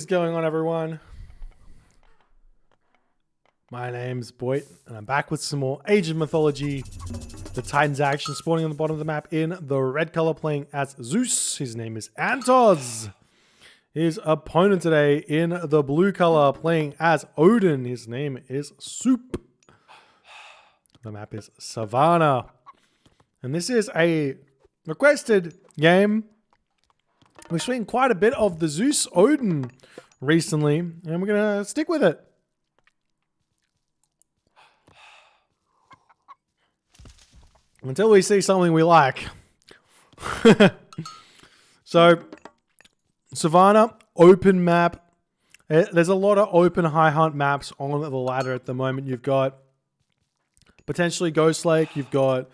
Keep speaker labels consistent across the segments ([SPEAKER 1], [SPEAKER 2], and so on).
[SPEAKER 1] What's going on, everyone? My name's Boyd, and I'm back with some more Age of Mythology. The Titans action spawning on the bottom of the map in the red color, playing as Zeus. His name is 3antozz. His opponent today in the blue color, playing as Odin. His name is Suppe. The map is Savannah. And this is a requested game. We've seen quite a bit of the Zeus Odin recently, and we're going to stick with it. Until we see something we like. So, Savannah, open map. There's a lot of open high hunt maps on the ladder at the moment. You've got potentially Ghost Lake. You've got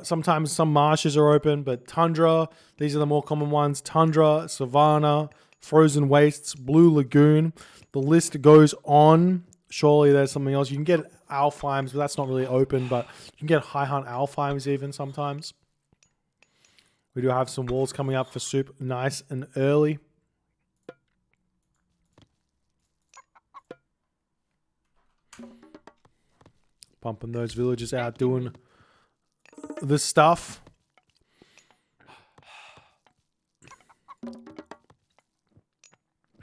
[SPEAKER 1] sometimes some marshes are open, but Tundra, these are the more common ones. Tundra, Savannah, Frozen Wastes, Blue Lagoon. The list goes on. Surely there's something else. You can get Alfheims, but that's not really open, but you can get high hunt Alfheims even sometimes. We do have some walls coming up for Suppe nice and early. Pumping those villagers out, doing this stuff.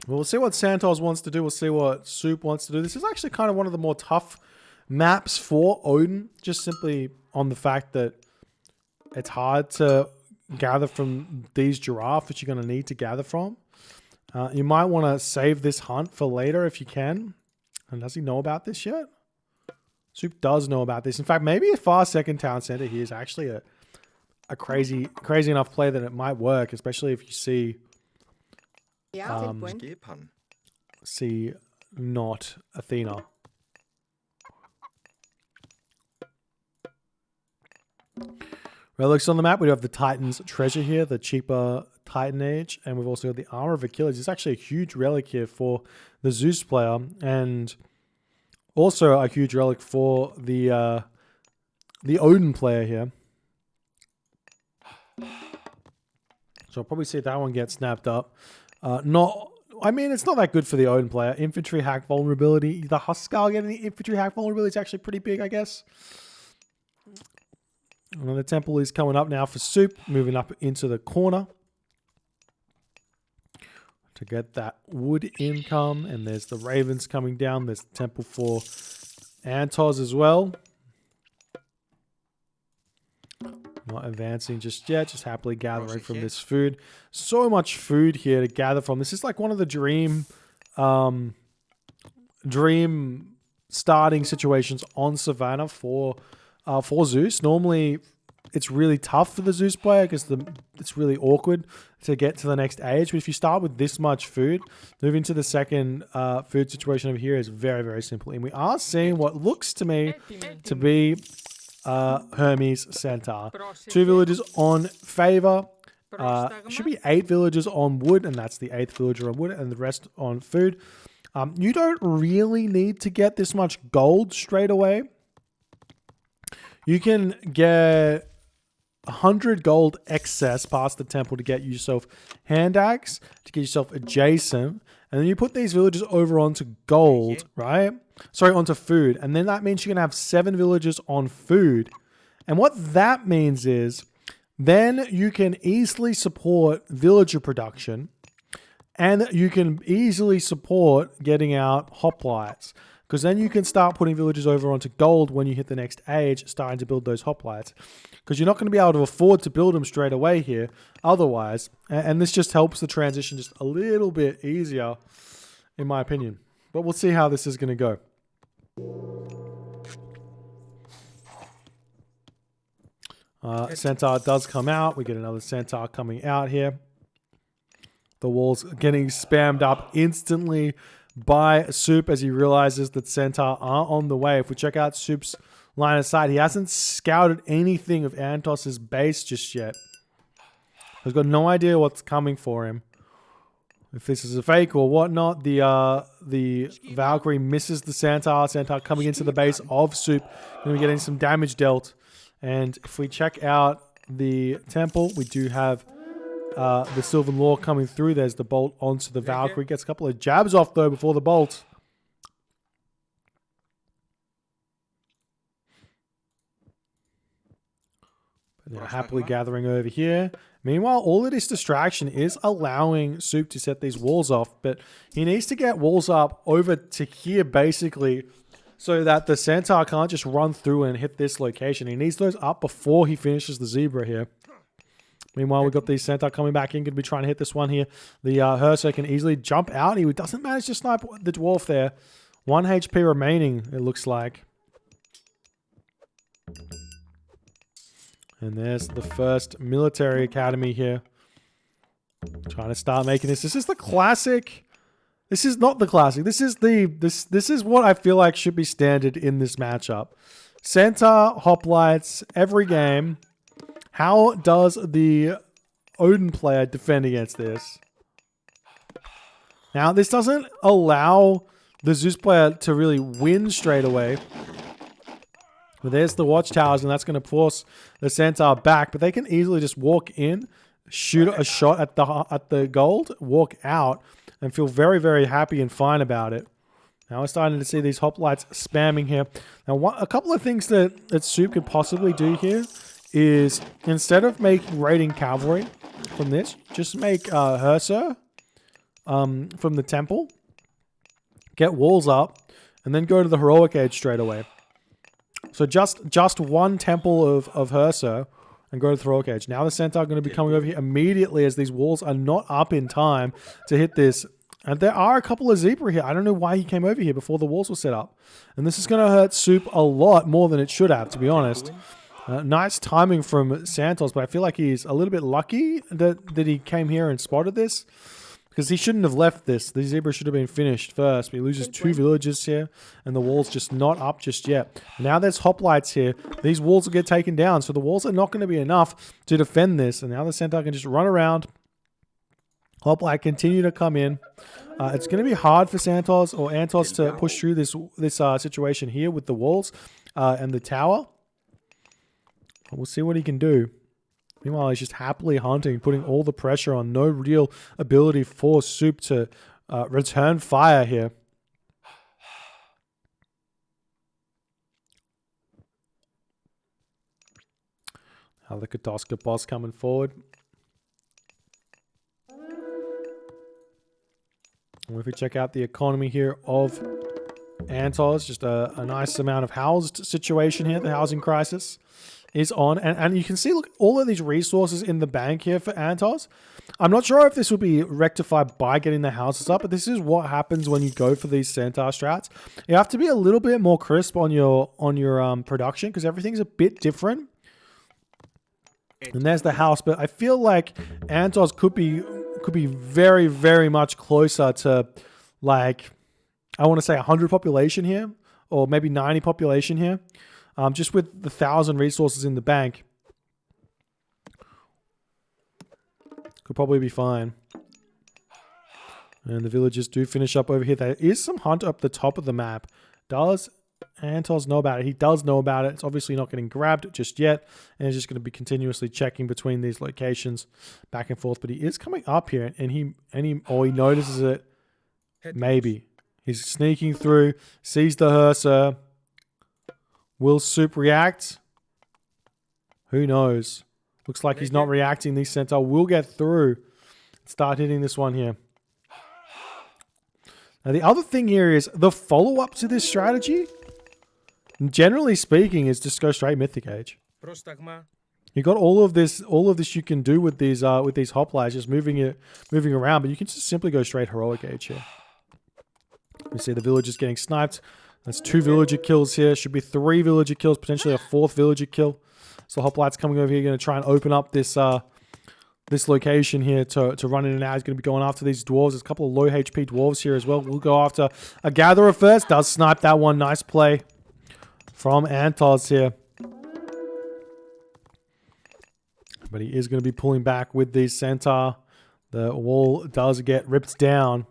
[SPEAKER 1] We'll see what Centaur wants to do. We'll see what Suppe wants to do. This is actually kind of one of the more tough maps for Odin, just simply on the fact that it's hard to gather from these giraffes, which you're going to need to gather from. You might want to save this hunt for later if you can. And does he know about this yet? Suppe does know about this. In fact, maybe a far second town center here is actually a crazy enough play that it might work, especially if you see see not Athena. Relics on the map. We have the Titan's treasure here, the cheaper Titan Age, and we've also got the armor of Achilles. It's actually a huge relic here for the Zeus player, and also a huge relic for the Odin player here. So I'll probably see that one get snapped up. I mean, it's not that good for the Odin player. Infantry hack vulnerability. The Huskar getting the infantry hack vulnerability is actually pretty big, I guess. And the temple is coming up now for Suppe, moving up into the corner to get that wood income. And there's the ravens coming down. There's the temple for 3antozz as well. Not advancing just yet, just happily gathering from this food. So much food here to gather from. This is like one of the dream starting situations on Savannah for Zeus. Normally, it's really tough for the Zeus player because it's really awkward to get to the next age. But if you start with this much food, moving to the second food situation over here is very, very simple. And we are seeing what looks to me to be Hermes Centaur. 2 villagers on favor. Should be 8 villagers on wood, and that's the 8th villager on wood, and the rest on food. You don't really need to get this much gold straight away. You can get 100 gold excess past the temple to get yourself hand axe, to get yourself adjacent, and then you put these villagers over onto gold, right? Sorry, onto food. And then that means you're going to have 7 villagers on food. And what that means is then you can easily support villager production, and you can easily support getting out hoplites. Because then you can start putting villagers over onto gold when you hit the next age, starting to build those hoplites. Because you're not going to be able to afford to build them straight away here otherwise. And this just helps the transition just a little bit easier, in my opinion. But we'll see how this is going to go. Centaur does come out. We get another Centaur coming out here. The wall's getting spammed up instantly by Suppe as he realizes that Centaur are on the way. If we check out Suppe's line of sight, he hasn't scouted anything of 3antozz's base just yet. He's got no idea what's coming for him. If this is a fake or whatnot, the Valkyrie misses the Centaur. Centaur coming into the base of Suppe. Going to be getting some damage dealt. And if we check out the temple, we do have the Sylvan Law coming through. There's the bolt onto the Valkyrie. Gets a couple of jabs off, though, before the bolt. But they're happily gathering over here. Meanwhile, all of this distraction is allowing Soup to set these walls off, but he needs to get walls up over to here, basically, so that the Centaur can't just run through and hit this location. He needs those up before he finishes the Zebra here. Meanwhile, we've got the Centaur coming back in, going to be trying to hit this one here. The Herso can easily jump out. He doesn't manage to snipe the Dwarf there. 1 HP remaining, it looks like. And there's the first military academy here. Trying to start making this. This is the classic. This is not the classic. This is this is what I feel like should be standard in this matchup. Centaur Hoplites every game. How does the Odin player defend against this? Now, this doesn't allow the Zeus player to really win straight away. But there's the watchtowers, and that's going to force the Centaur back. But they can easily just walk in, shoot a shot at the gold, walk out, and feel very, very happy and fine about it. Now we're starting to see these hoplites spamming here. Now, a couple of things that Soup could possibly do here is, instead of raiding cavalry from this, just make Herso from the temple, get walls up, and then go to the heroic age straight away. So just one temple of Herso and go to the heroic age. Now the Centaur are going to be coming over here immediately, as these walls are not up in time to hit this. And there are a couple of Zebra here. I don't know why he came over here before the walls were set up. And this is going to hurt Soup a lot more than it should have, to be honest. Nice timing from Centaur, but I feel like he's a little bit lucky that he came here and spotted this. Because he shouldn't have left this. The Zebra should have been finished first. But he loses 2 villages here. And the wall's just not up just yet. Now there's hoplites here. These walls will get taken down. So the walls are not going to be enough to defend this. And now the Centaur can just run around. Hoplite continue to come in. It's going to be hard for Centaurs or Antozz to push through this situation here with the walls and the tower. We'll see what he can do. Meanwhile, he's just happily hunting, putting all the pressure on. No real ability for Soup to return fire here. Now the Katoska boss coming forward. And if we check out the economy here of Antozz, just a nice amount of housed situation here. The housing crisis is on. And you can see, look, all of these resources in the bank here for Antozz. I'm not sure if this will be rectified by getting the houses up, but this is what happens when you go for these Centaur strats. You have to be a little bit more crisp on your production, because everything's a bit different. And there's the house, but I feel like Antozz could be very, very much closer to, like, I want to say 100 population here, or maybe 90 population here. Just with the 1,000 resources in the bank, could probably be fine. And the villagers do finish up over here. There is some hunt up the top of the map. Does Antozz know about it? He does know about it. It's obviously not getting grabbed just yet. And he's just going to be continuously checking between these locations back and forth. But he is coming up here, and he notices it. Maybe. He's sneaking through, sees the Herso. Will Soup react? Who knows? Looks like he's not reacting. These Centaur will get through. Start hitting this one here. Now the other thing here is the follow-up to this strategy, generally speaking, is just go straight Mythic Age. You got all of this you can do with these hoplites, just moving around, but you can just simply go straight Heroic Age here. You see the villagers getting sniped. That's 2 villager kills here. Should be 3 villager kills, potentially a 4th villager kill. So Hoplite's coming over here, going to try and open up this this location here to run in and out. He's going to be going after these dwarves. There's a couple of low HP dwarves here as well. We'll go after a gatherer first. Does snipe that one. Nice play from Antozz here. But he is going to be pulling back with these Centaur. The wall does get ripped down.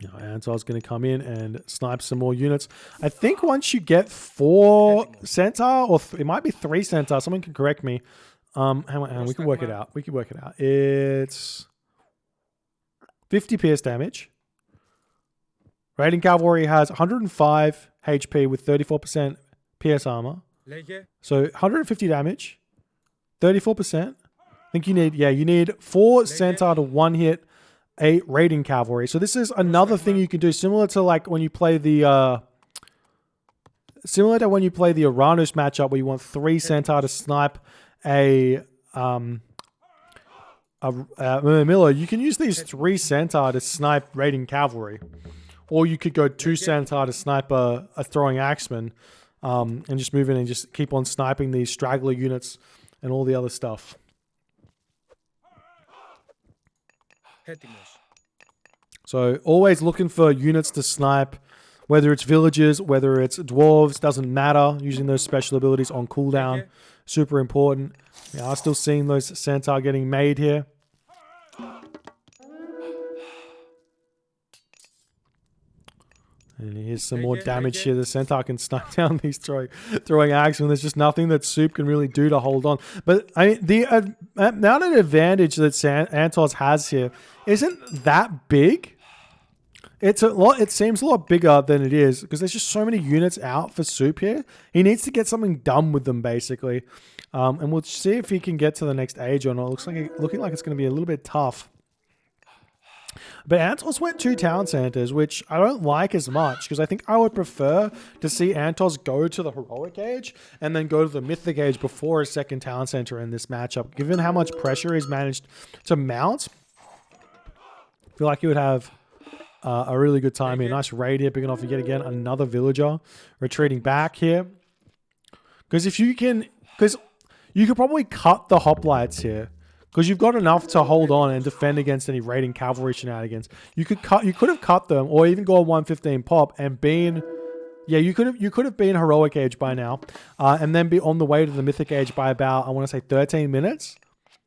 [SPEAKER 1] You know, Antar's going to come in and snipe some more units. I think once you get 4 Centaur, or it might be 3 Centaur, someone can correct me. Hang on, we can work it out. We can work it out. It's 50 pierce damage. Raiding Cavalry has 105 HP with 34% PS armor. So 150 damage, 34%. I think you need 4 Centaur to 1 hit 8 Raiding Cavalry. So this is another thing you can do, similar to like when you play the Uranus matchup where you want 3 Centaur to snipe a Miller. You can use these 3 Centaur to snipe Raiding Cavalry. Or you could go 2 Centaur to snipe a throwing axeman, and just move in and just keep on sniping these straggler units and all the other stuff. So always looking for units to snipe, whether it's villagers, whether it's dwarves, doesn't matter. Using those special abilities on cooldown, super important. We are still seeing those Centaur getting made here. And here's some more damage here. The Centaur can snipe down these throwing axemen. There's just nothing that Soup can really do to hold on. But I mean, the amount of advantage that Antos has here isn't that big. It's a lot. It seems a lot bigger than it is because there's just so many units out for Soup here. He needs to get something done with them, basically. And we'll see if he can get to the next age or not. Looking like it's going to be a little bit tough. But Antos went 2 Town Centers, which I don't like as much because I think I would prefer to see Antos go to the Heroic Age and then go to the Mythic Age before a second Town Center in this matchup. Given how much pressure he's managed to mount, I feel like he would have a really good time here. Nice raid here, picking off yet again another villager. Retreating back here. Because you could probably cut the hoplites here. Because you've got enough to hold on and defend against any raiding cavalry shenanigans. You could have cut them, or even go 115 pop and been, you could have been Heroic Age by now, and then be on the way to the Mythic Age by about, I want to say 13 minutes.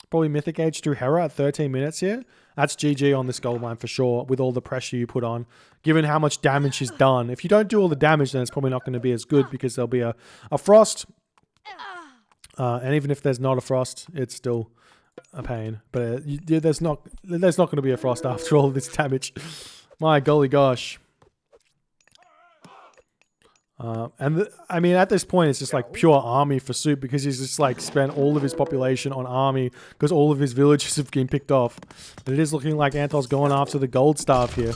[SPEAKER 1] Probably Mythic Age through Hera at 13 minutes here. That's GG on this gold line for sure, with all the pressure you put on, given how much damage is done. If you don't do all the damage, then it's probably not going to be as good because there'll be a frost, and even if there's not a frost, it's still a pain, but there's not going to be a frost after all this damage. My golly gosh. I mean, at this point, it's just like pure army for Soup because he's just like spent all of his population on army because all of his villages have been picked off. But it is looking like Antos going after the gold staff here.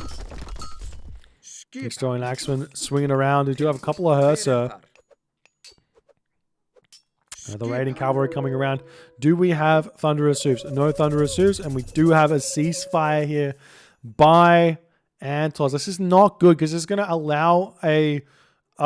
[SPEAKER 1] He's throwing axemen, swinging around. We do have a couple of Hersa. The raiding cavalry coming around. Do we have Thunderous Hooves? No Thunderous Hooves, and we do have a ceasefire here by Antos. This is not good because it's going to allow a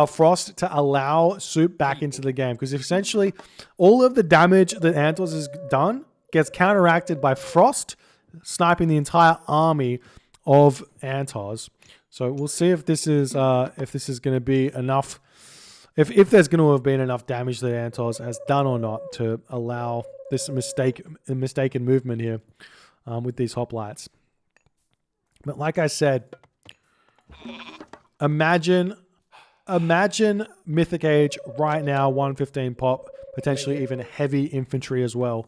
[SPEAKER 1] frost to allow Soup back into the game because essentially all of the damage that Antos has done gets counteracted by frost sniping the entire army of Antos. So we'll see if this is going to be enough. If there's going to have been enough damage that Antos has done or not to allow this mistaken movement here with these hoplites. But like I said, imagine Mythic Age right now, 115 pop, potentially even heavy infantry as well.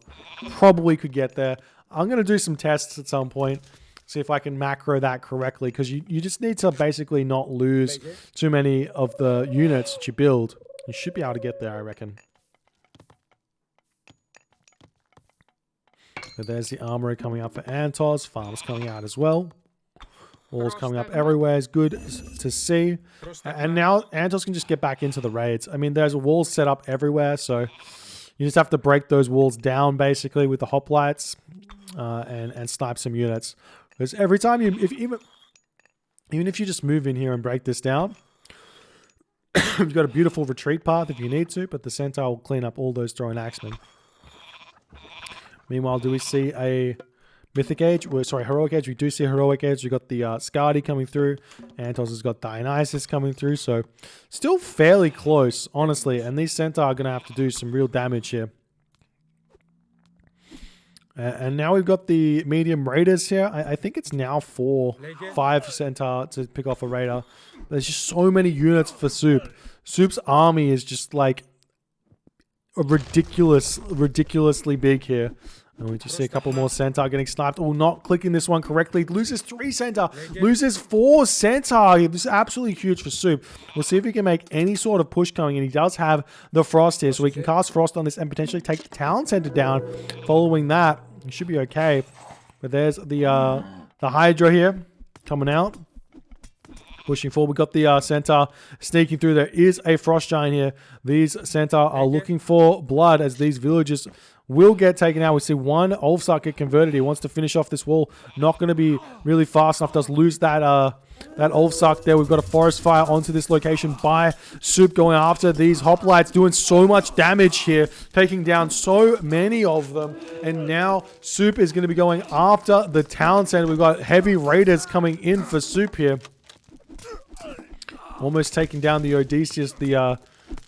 [SPEAKER 1] Probably could get there. I'm going to do some tests at some point. See if I can macro that correctly, because you just need to basically not lose too many of the units that you build. You should be able to get there, I reckon. So there's the armory coming up for Antos. Farms coming out as well. Walls coming up everywhere is good to see. And now Antos can just get back into the raids. I mean, there's walls set up everywhere, so you just have to break those walls down basically with the hoplites and snipe some units. Because every time even if you just move in here and break this down, you've got a beautiful retreat path if you need to, but the Centaur will clean up all those throwing axemen. Meanwhile, do we see a Mythic Age? Sorry, Heroic Age. We do see Heroic Age. We've got the Skadi coming through. Antos has got Dionysus coming through. So still fairly close, honestly. And these Centaur are going to have to do some real damage here. And now we've got the medium raiders here. I think it's now 5 Centaur to pick off a raider. There's just so many units for Soup. Soup's army is just like ridiculously big here. And we just see a couple more Centaur getting sniped. Oh, not clicking this one correctly. Loses 3 Centaur. Loses 4 Centaur. This is absolutely huge for Soup. We'll see if he can make any sort of push coming in. He does have the Frost here, so we can cast Frost on this and potentially take the Town Center down. Following that, he should be okay. But there's the Hydra here coming out. Pushing forward. We got the Centaur sneaking through. There is a Frost Giant here. These Centaur are looking for blood as these villagers will get taken out. We see one Ulfsark get converted. He wants to finish off this wall. Not going to be really fast enough. Does lose that Ulfsark there. We've got a forest fire onto this location by Soup going after these hoplites, doing so much damage here, taking down so many of them. And now Soup is going to be going after the town center. We've got heavy raiders coming in for Soup here. Almost taking down the Odysseus, the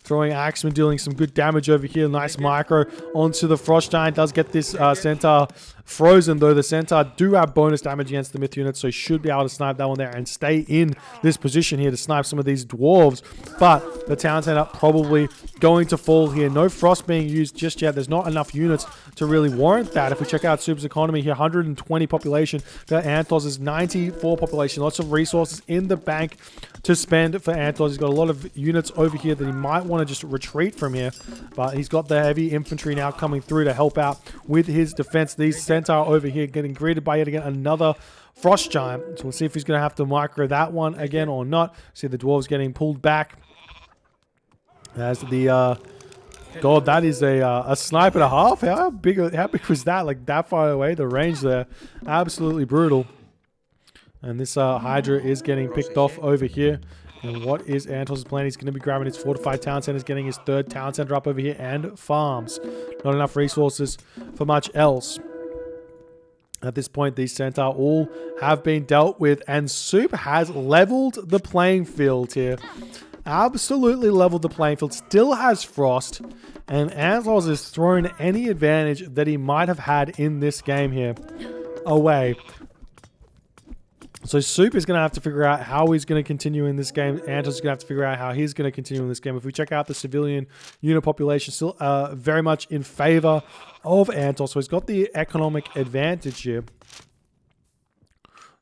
[SPEAKER 1] throwing axeman, dealing some good damage over here. Nice micro onto the Frost Giant. Does get this Centaur frozen, though the Centaur do have bonus damage against the myth unit, so he should be able to snipe that one there and stay in this position here to snipe some of these dwarves. But the town center probably going to fall here. No frost being used just yet. There's not enough units to really warrant that. If we check out Soup's economy here, 120 population. 3antozz is 94 population. Lots of resources in the bank to spend for 3antozz. He's got a lot of units over here that he might want to just retreat from here, but he's got the heavy infantry now coming through to help out with his defense. These Centaur over here getting greeted by yet again another Frost Giant. So we'll see if he's going to have to micro that one again or not. See the dwarves getting pulled back. As the God, that is a snipe and a half. How big was that? Like that far away, the range there, absolutely brutal. And this Hydra is getting picked off over here. And what is 3antozz's plan? He's going to be grabbing his fortified town centers, getting his 3rd town center up over here, and farms. Not enough resources for much else. At this point, these Centaur all have been dealt with, and Soup has leveled the playing field here. Absolutely leveled the playing field. Still has Frost, and 3antozz is throwing any advantage that he might have had in this game here away. So Soup is going to have to figure out how he's going to continue in this game. 3antozz is going to have to figure out how he's going to continue in this game. If we check out the civilian unit population, still very much in favor of 3antozz. So he's got the economic advantage here.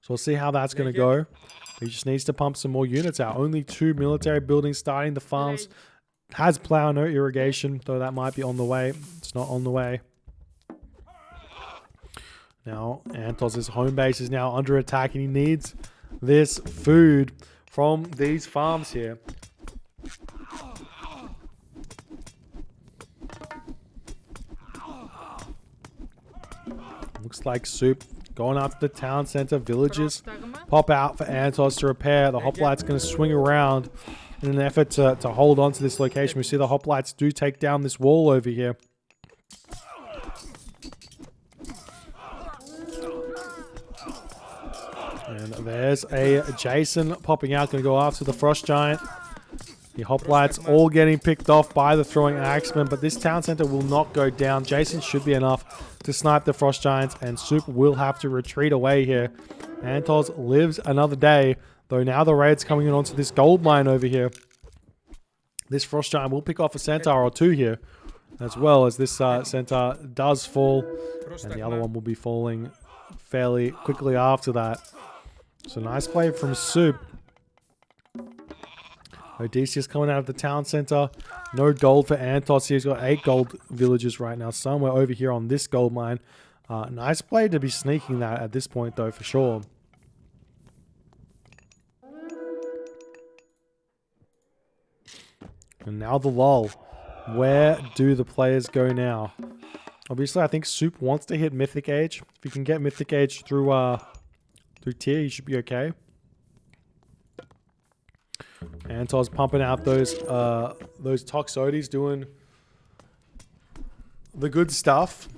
[SPEAKER 1] So we'll see how that's going to go. He just needs to pump some more units out. Only 2 military buildings starting the farms. Has plow, no irrigation, though that might be on the way. It's not on the way. Now, 3antozz's home base is now under attack, and he needs this food from these farms here. Looks like Soup going after the town center. Villages pop out for 3antozz to repair. The hoplite's going to swing around in an effort to hold on to this location. We see the hoplites do take down this wall over here. And there's a Jason popping out, going to go after the Frost Giant. The hoplites all getting picked off by the throwing axemen, but this town center will not go down. Jason should be enough to snipe the Frost Giants, and Soup will have to retreat away here. 3antozz lives another day, though now the raid's coming in onto this gold mine over here. This Frost Giant will pick off a Centaur or 2 here, as well as this Centaur does fall, and the other one will be falling fairly quickly after that. So nice play from Soup. Odysseus coming out of the town center. No gold for 3antozz. He's got 8 gold villages right now, somewhere over here on this gold mine. Nice play to be sneaking that at this point, though, for sure. And now the lull. Where do the players go now? Obviously, I think Soup wants to hit Mythic Age. If he can get Mythic Age through tier, he should be okay. 3antozz pumping out those Toxotes, doing the good stuff.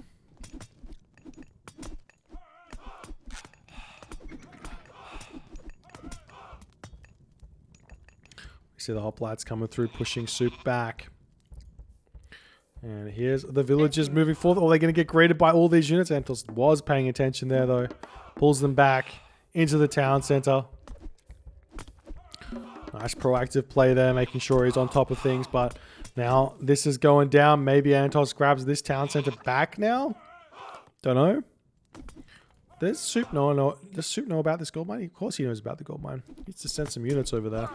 [SPEAKER 1] We see the hoplites coming through, pushing Soup back. And here's the villagers moving forward. Oh, they're going to get greeted by all these units. 3antozz was paying attention there, though. Pulls them back into the town center. Nice proactive play there, making sure he's on top of things. But now this is going down. Maybe 3antozz grabs this town center back now. Don't know. Does Suppe know about this gold mine? Of course he knows about the gold mine. He needs to send some units over there.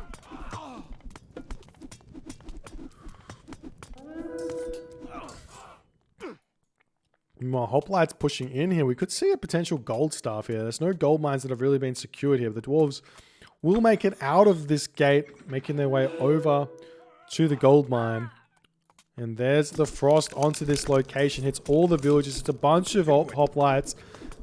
[SPEAKER 1] Meanwhile, Hoplite's pushing in here. We could see a potential gold staff here. There's no gold mines that have really been secured here. But the dwarves will make it out of this gate, making their way over to the gold mine. And there's the frost onto this location. Hits all the villages. It's a bunch of hoplites.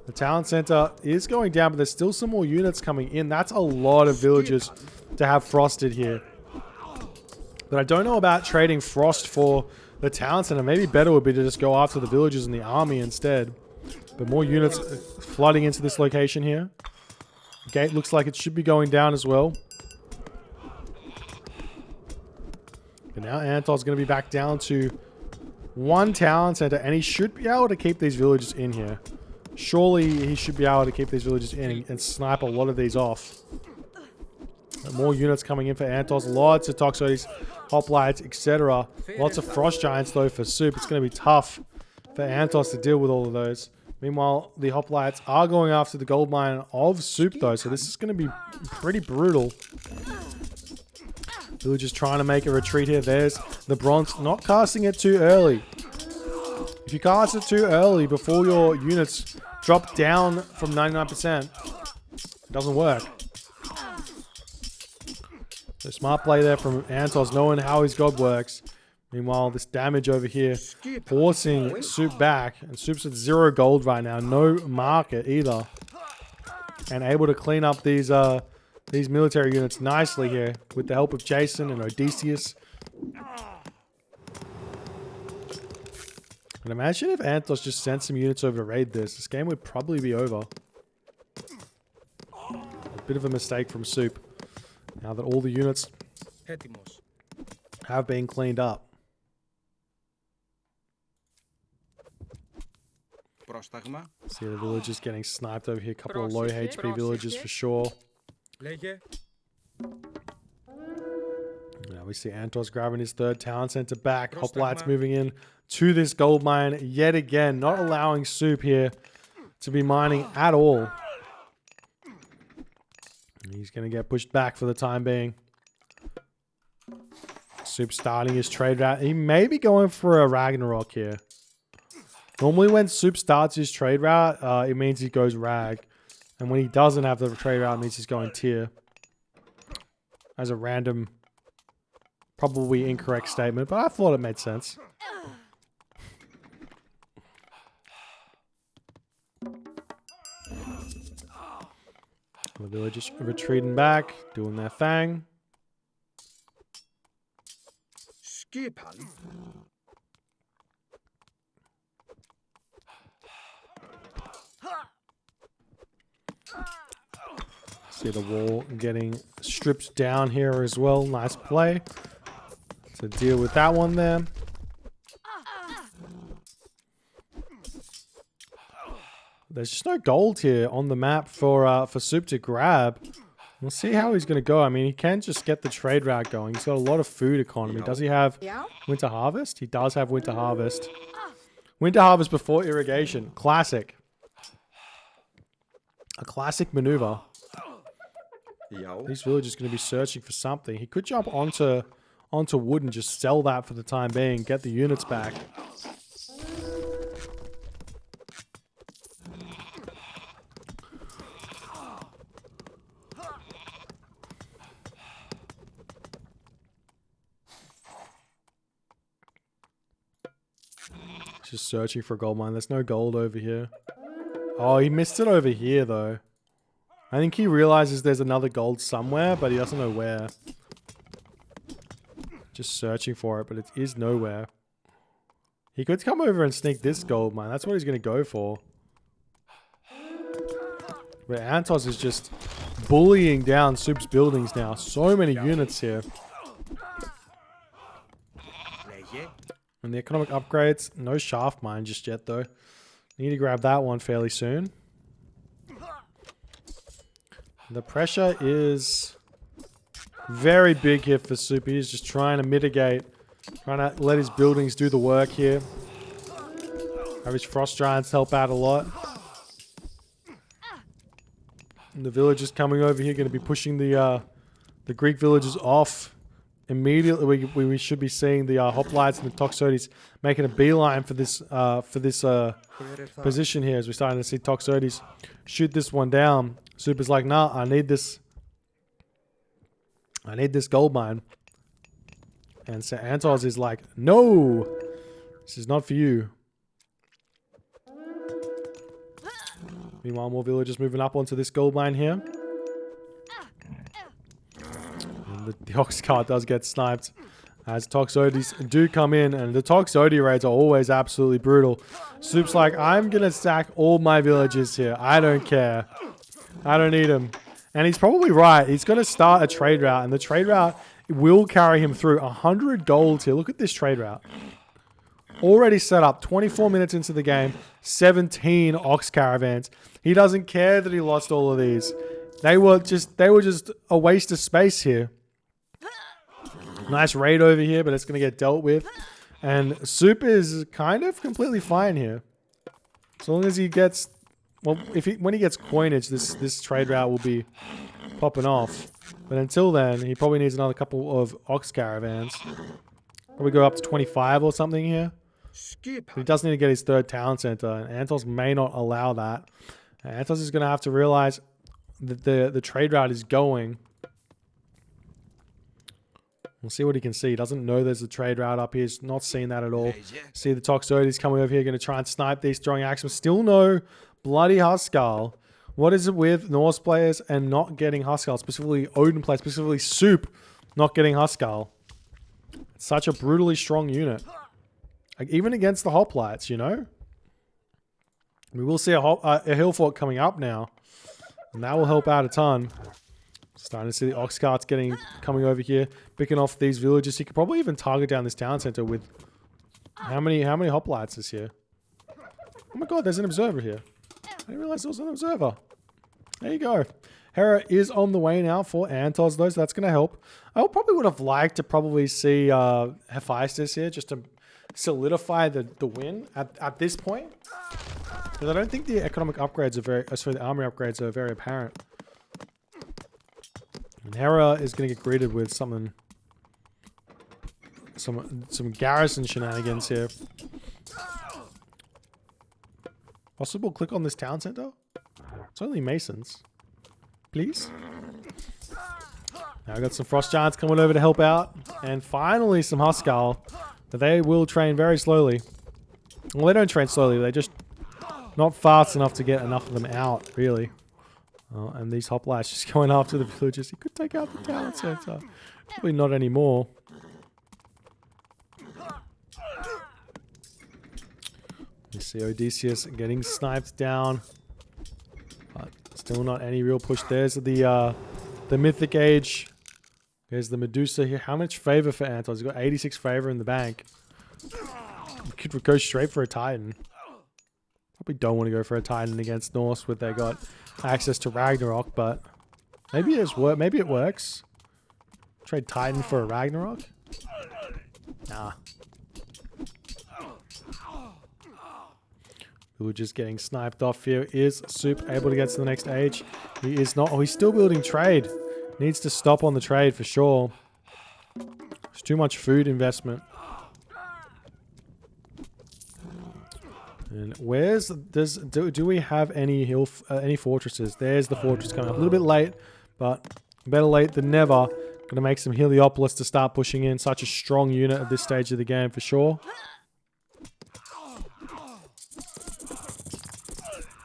[SPEAKER 1] The town center is going down, but there's still some more units coming in. That's a lot of villagers to have frosted here. But I don't know about trading frost for the town center. Maybe better would be to just go after the villagers and the army instead. But more units flooding into this location here. The gate looks like it should be going down as well. But now 3antozz going to be back down to one town center, and he should be able to keep these villagers in here. Surely he should be able to keep these villagers in and snipe a lot of these off. But more units coming in for 3antozz. Lots of Toxotes, Hoplites, etc. Lots of Frost Giants though for Suppe. It's going to be tough for 3antozz to deal with all of those. Meanwhile, the Hoplites are going after the gold mine of Suppe though. So this is going to be pretty brutal. Villagers trying to make a retreat here. There's the bronze. Not casting it too early. If you cast it too early before your units drop down from 99%, it doesn't work. So smart play there from 3antozz, knowing how his god works. Meanwhile, this damage over here forcing Suppe back. And Suppe's at 0 gold right now. No market either. And able to clean up these military units nicely here with the help of Jason and Odysseus. And imagine if 3antozz just sent some units over to raid this. This game would probably be over. A bit of a mistake from Suppe. Now that all the units have been cleaned up. See the villagers getting sniped over here. A couple of low HP villagers for sure. Now we see 3antozz grabbing his third town center back. Hoplites moving in to this gold mine yet again. Not allowing Suppe here to be mining at all. He's going to get pushed back for the time being. Suppe starting his trade route. He may be going for a Ragnarok here. Normally when Suppe starts his trade route, it means he goes Rag. And when he doesn't have the trade route, it means he's going Tier. As a random, probably incorrect statement, but I thought it made sense. The villagers retreating back, doing their thing. See the wall getting stripped down here as well. Nice play to deal with that one there. There's just no gold here on the map for Suppe to grab. We'll see how he's going to go. I mean, he can just get the trade route going. He's got a lot of food economy. Does he have Winter Harvest? He does have Winter Harvest. Winter Harvest before irrigation. Classic. A classic maneuver. These villagers are going to be searching for something. He could jump onto wood and just sell that for the time being. Get the units back. Just searching for a gold mine. There's no gold over here. Oh, he missed it over here, though. I think he realizes there's another gold somewhere, but he doesn't know where. Just searching for it, but it is nowhere. He could come over and sneak this gold mine. That's what he's going to go for. But 3antozz is just bullying down Suppe's buildings now. So many units here. And the economic upgrades, no shaft mine just yet though. Need to grab that one fairly soon. The pressure is very big here for Suppe. He's just trying to mitigate, trying to let his buildings do the work here. Have his frost giants help out a lot. And the villagers coming over here going to be pushing the Greek villagers off. Immediately we should be seeing the hoplites and the toxotes making a beeline for this position here, as we're starting to see toxotes shoot this one down. Suppe's like, nah, I need this gold mine. And 3antozz is like, no, this is not for you. Meanwhile, more villagers moving up onto this gold mine here. And the ox cart does get sniped as toxotes do come in, and the toxote raids are always absolutely brutal. Suppe's like, I'm gonna sack all my villagers here. I don't care. I don't need him. And he's probably right. He's gonna start a trade route, and the trade route will carry him through 100 gold here. Look at this trade route. Already set up, 24 minutes into the game, 17 ox caravans. He doesn't care that he lost all of these. They were just a waste of space here. Nice raid over here, but it's going to get dealt with. And Suppe is kind of completely fine here. As long as he gets, well, when he gets coinage, this trade route will be popping off. But until then, he probably needs another couple of ox caravans. Probably go up to 25 or something here. He does need to get his third town center, and 3antozz may not allow that. 3antozz is going to have to realize that the trade route is going. We'll see what he can see. He doesn't know there's a trade route up here. He's not seeing that at all. See the toxotes coming over here, going to try and snipe these, throwing axes. Still no bloody Huskal. What is it with Norse players and not getting Huskal? Specifically Odin players, specifically Suppe not getting Huskal. Such a brutally strong unit. Like, even against the hoplites, you know? We will see a hill fort coming up now. And that will help out a ton. Starting to see the ox carts coming over here, picking off these villages. He could probably even target down this town center with how many hoplites is here? Oh my god, there's an observer here. I didn't realize there was an observer. There you go. Hera is on the way now for 3antozz though, so that's going to help. I probably would have liked to probably see Hephaestus here just to solidify the win at this point. Because I don't think the economic upgrades are the army upgrades are very apparent. And Hera is going to get greeted with some garrison shenanigans here. Possible click on this town center? It's only masons. Please? Now I've got some frost giants coming over to help out. And finally some Huskal. But they will train very slowly. Well, they don't train slowly. They're just not fast enough to get enough of them out, really. And these hoplites just going after the villagers. He could take out the town center. Probably not anymore. You see Odysseus getting sniped down. But still not any real push. There's the Mythic Age. There's the Medusa here. How much favor for 3antozz? He's got 86 favor in the bank. You could go straight for a Titan. Probably don't want to go for a Titan against Norse with they got access to Ragnarok, but maybe it works. Trade Titan for a Ragnarok? Nah. We're just getting sniped off here. Is Suppe able to get to the next age? He is not. Oh, he's still building trade. Needs to stop on the trade for sure. There's too much food investment. And where's do we have any fortresses? There's the fortress coming up. A little bit late, but better late than never. Gonna make some Heliopolis to start pushing in. Such a strong unit at this stage of the game for sure.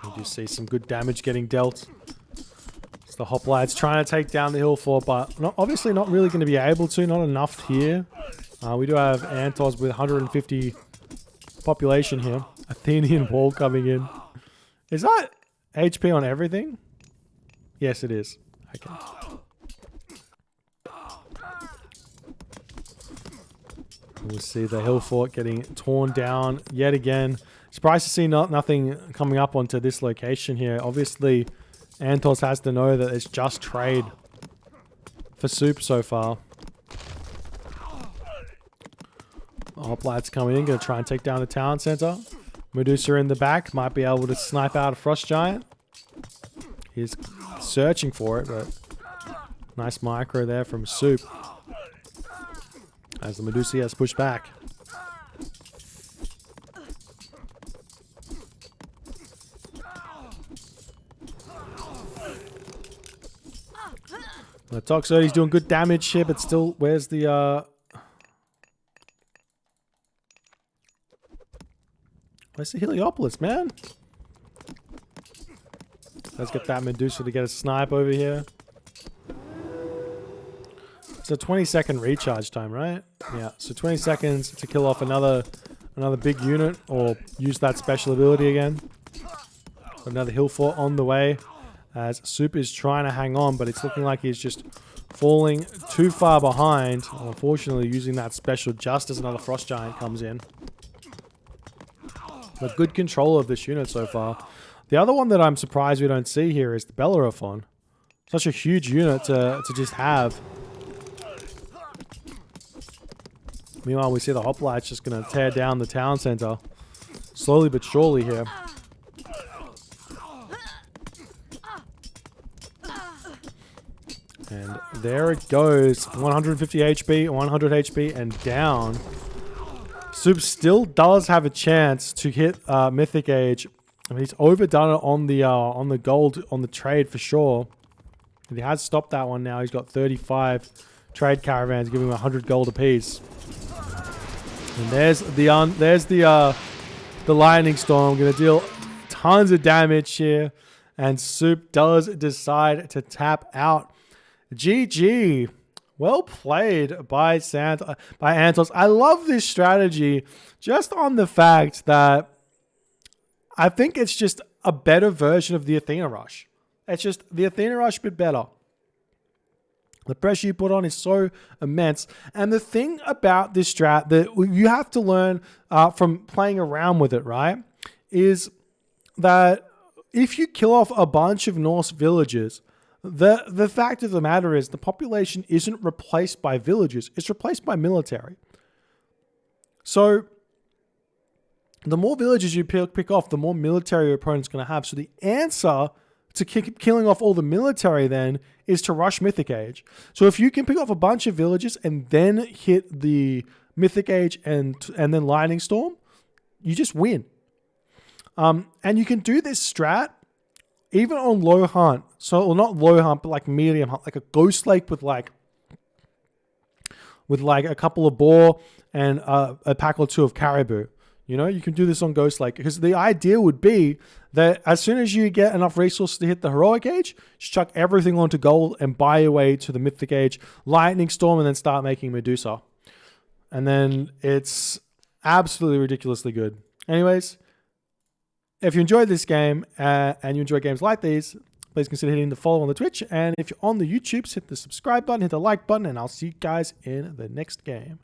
[SPEAKER 1] You do see some good damage getting dealt. It's the hoplites trying to take down the hill fort, but obviously not really going to be able to. Not enough here. We do have 3antozz with 150 population here. Athenian wall coming in. Is that HP on everything? Yes, it is. Okay. We'll see the hill fort getting torn down yet again. Surprised to see nothing coming up onto this location here. Obviously, 3antozz has to know that it's just trade for Suppe so far. Hoplite's coming in, going to try and take down the town center. Medusa in the back, might be able to snipe out a Frost Giant. He's searching for it, but nice micro there from Suppe. As the Medusa has pushed back. The Toxody's doing good damage here, but still, where's the where's the Heliopolis, man? Let's get that Medusa to get a snipe over here. It's a 20-second recharge time, right? Yeah, so 20 seconds to kill off another big unit or use that special ability again. Another hill fort on the way as Suppe is trying to hang on, but it's looking like he's just falling too far behind. Unfortunately, using that special just as another Frost Giant comes in. But good control of this unit so far. The other one that I'm surprised we don't see here is the Bellerophon. Such a huge unit to just have. Meanwhile, we see the Hoplite's just going to tear down the town center. Slowly but surely here. And there it goes. 150 HP, 100 HP, and down. Suppe still does have a chance to hit Mythic Age. I mean, he's overdone it on the gold, on the trade for sure. He has stopped that one now. He's got 35 trade caravans, giving him 100 gold apiece. And there's the lightning storm. Going to deal tons of damage here, and Suppe does decide to tap out. GG. Well played by 3antozz. I love this strategy just on the fact that I think it's just a better version of the Athena Rush. It's just the Athena Rush bit better. The pressure you put on is so immense. And the thing about this strat that you have to learn from playing around with it, right, is that if you kill off a bunch of Norse villages, the fact of the matter is the population isn't replaced by villages. It's replaced by military. So the more villages you pick off, the more military your opponent's going to have. So the answer to killing off all the military then is to rush Mythic Age. So if you can pick off a bunch of villages and then hit the Mythic Age and then Lightning Storm, you just win. And you can do this strat even on low hunt. So, well, not low hunt, but like medium hunt, like a Ghost Lake with like a couple of boar and a pack or two of caribou. You know, you can do this on Ghost Lake because the idea would be that as soon as you get enough resources to hit the Heroic Age, just chuck everything onto gold and buy your way to the Mythic Age, Lightning Storm, and then start making Medusa. And then it's absolutely ridiculously good. Anyways, if you enjoyed this game and you enjoy games like these, please consider hitting the follow on the Twitch. And if you're on the YouTubes, hit the subscribe button, hit the like button, and I'll see you guys in the next game.